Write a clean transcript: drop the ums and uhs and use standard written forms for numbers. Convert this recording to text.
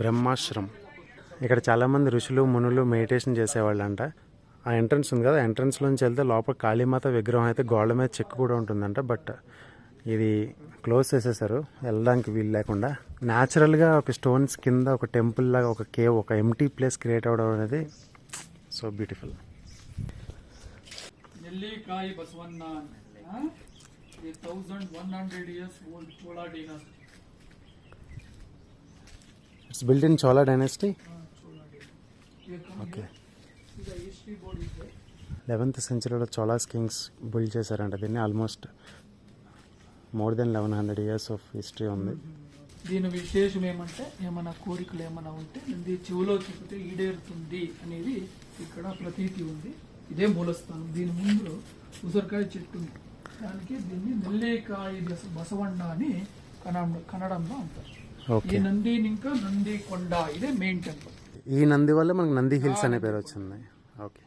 బ్రహ్మాశ్రమం. ఇక్కడ చాలామంది ఋషులు మునులు మెడిటేషన్ చేసేవాళ్ళంట. ఆ ఎంట్రన్స్ ఉంది కదా, ఎంట్రన్స్లోంచి వెళ్తే లోపల కాళీమాత విగ్రహం అయితే గోడ మీద చెక్కు కూడా ఉంటుందంట. బట్ ఇది క్లోజ్ చేసేసారు, వెళ్ళడానికి వీలు లేకుండా. న్యాచురల్గా ఒక స్టోన్స్ కింద ఒక టెంపుల్ లాగా ఒక కేవ్, ఒక ఎంటీ ప్లేస్ క్రియేట్ అవ్వడం అనేది so beautiful. నెల్లికాయ Basavanna 1100 years old Chola dynasty. It's built in Chola dynasty. Okay. The history board is there. 11th centuryలో చోలాస్ కింగ్స్ బిల్డ్ చేశారంట దీన్ని. Almost more than 1100 years of history ఉంది. దీని విశేషం ఏమంటే ఏమైనా కోరికలు ఏమైనా ఉంటే ఇది చెవులో చెప్తే ఈడేరుతుంది అనేది ఇక్కడ ప్రతీతి ఉంది. ఇదే మూలస్థానం. దీని ముందు ఉసరకాయ చెట్టు ఉంది, దానికి దీన్ని నెల్లికాయ బసవಣ್ణ అని కన్నడంలో అంటారు. ఈ నందిని ఇంకా నంది కొండ ఇదే మెయిన్ టెంపుల్. ఈ నంది వల్ల మనకు నంది హిల్స్ అనే పేరు వచ్చింది. ఓకే.